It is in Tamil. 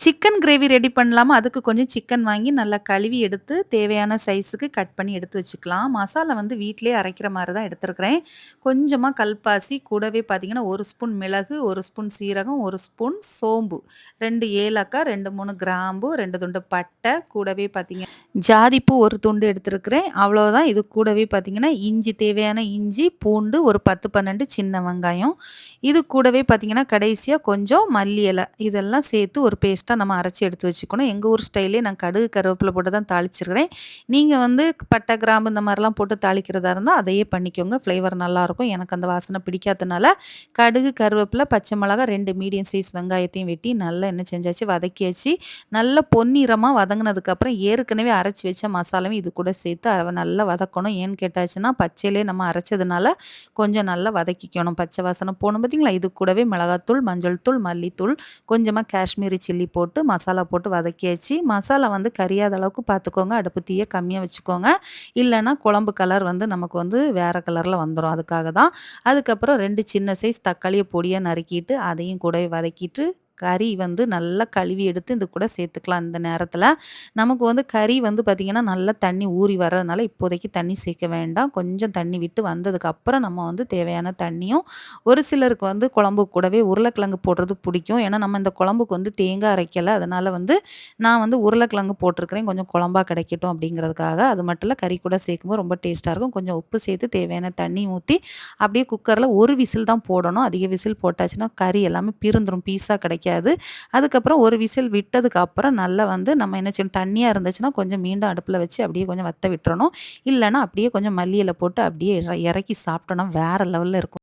சிக்கன் கிரேவி ரெடி பண்ணலாமா, அதுக்கு கொஞ்சம் சிக்கன் வாங்கி நல்லா கழுவி எடுத்து தேவையான சைஸுக்கு கட் பண்ணி எடுத்து வச்சுக்கலாம். மசாலா வந்து வீட்டிலேயே அரைக்கிற மாரி தான் எடுத்துருக்கிறேன். கொஞ்சமா கல்பாசி, கூடவே பார்த்தீங்கன்னா 1 ஸ்பூன் மிளகு, 1 ஸ்பூன் சீரகம், 1 ஸ்பூன் சோம்பு, 2 ஏலக்காய், 2, 3 கிராம்பு, 2 துண்டு பட்டை, கூடவே பார்த்தீங்க ஜாதிப்பூ 1 துண்டு எடுத்துருக்கிறேன். அவ்வளோதான். இது கூடவே பார்த்தீங்கன்னா இஞ்சி, தேவையான இஞ்சி, பூண்டு ஒரு 10, 12 சின்ன வெங்காயம். இது கூடவே பார்த்தீங்கன்னா கடைசியா கொஞ்சம் மல்லி இலை. இதெல்லாம் சேர்த்து ஒரு பேஸ்ட்டா நம்ம அரைச்சு எடுத்து வச்சுக்கணும். எங்க ஊர் ஸ்டைல்லே நான் கடுகு, கருவேப்பில போட்டு தான் தாளிச்சிருக்கிறேன். நீங்க வந்து பட்டை, கிராம்பு இந்த மாரிலாம் போட்டு தாளிக்கிறதா இருந்தா அதையே பண்ணிக்கோங்க. ஃப்ளேவர் நல்லாயிருக்கும். எனக்கு அந்த வாசனை பிடிக்காதனால கடுகு, கருவேப்பில, பச்சை மிளகா, 2 மீடியம் சைஸ் வெங்காயத்தையும் வெட்டி நல்லா என்ன செஞ்சாச்சு வதக்கியாச்சு. நல்லா பொன்னிறமா வதங்குனதுக்கப்புறம் ஏற்கனவே அரைச்சு வச்ச மசாலாவையும் இது கூட சேர்த்து நல்லா வதக்கணும். ஏன்னு கேட்டாச்சுன்னா, பச்சையிலே நம்ம அரைச்சதுனால கொஞ்சம் நல்லா வதக்கிக்கணும். பச்சை வாசனை போணும் பார்த்தீங்களா? இது கூடவே மிளகாத்தூள், மஞ்சள் தூள், மல்லித்தூள், கொஞ்சமா காஷ்மீரி சில்லி போட்டு மசாலா போட்டு வதக்கியாச்சு. மசாலா வந்து கரியாத அளவுக்கு பார்த்துக்கோங்க. அடுப்பு தீய கம்மியா வச்சுக்கோங்க. இல்லன்னா குழம்பு கலர் வந்து நமக்கு வந்து வேற கலர்ல வந்துரும். அதுக்காக தான். அதுக்கப்புறம் 2 சின்ன சைஸ் தக்காளிய பொடியா நறுக்கிட்டு, அதையும் கூடவே வதக்கிட்டு, கறி வந்து நல்லா கழுவி எடுத்து இது கூட சேர்த்துக்கலாம் இந்த நேரத்தில. நமக்கு வந்து கறி வந்து பார்த்திங்கன்னா, நல்லா தண்ணி ஊறி வரதுனால இப்போதைக்கு தண்ணி சேர்க்க வேண்டாம். கொஞ்சம் தண்ணி விட்டு வந்ததுக்கப்புறம் நம்ம வந்து தேவையான தண்ணியும் ஒரு சிலருக்கு வந்து குழம்பு கூடவே உருளைக்கிழங்கு போடுறது பிடிக்கும். ஏன்னா, நம்ம இந்த குழம்புக்கு வந்து தேங்காய் அரைக்கல. அதனால வந்து நான் வந்து உருளைக்கிழங்கு போட்டிருக்கிறேன். கொஞ்சம் குழம்பா கிடைக்கட்டும் அப்படிங்கிறதுக்காக. அது மட்டும் இல்ல கறி கூட சேர்க்கும்போது ரொம்ப டேஸ்ட்டா இருக்கும். கொஞ்சம் உப்பு சேர்த்து தேவையான தண்ணி ஊத்தி, அப்படியே குக்கர்ல ஒரு விசில் தான் போடணும். அதிக விசில் போட்டாச்சுன்னா கறி எல்லாமே பிரிந்துரும். பீஸா கிடைக்காது. அதுக்கப்புறம் ஒரு விசில் விட்டதுக்கு அப்புறம் நல்லா வந்து நம்ம என்ன செய்யணும், தண்ணியா இருந்துச்சுன்னா கொஞ்சம் மீண்டும் அடுப்புல வச்சு அப்படியே கொஞ்சம் வத்த விட்டுறணும். இல்லன்னா அப்படியே கொஞ்சம் மல்லி இலை போட்டு அப்படியே இறக்கி சாப்பிட்டோம்னா வேற லெவல்ல இருக்கும்.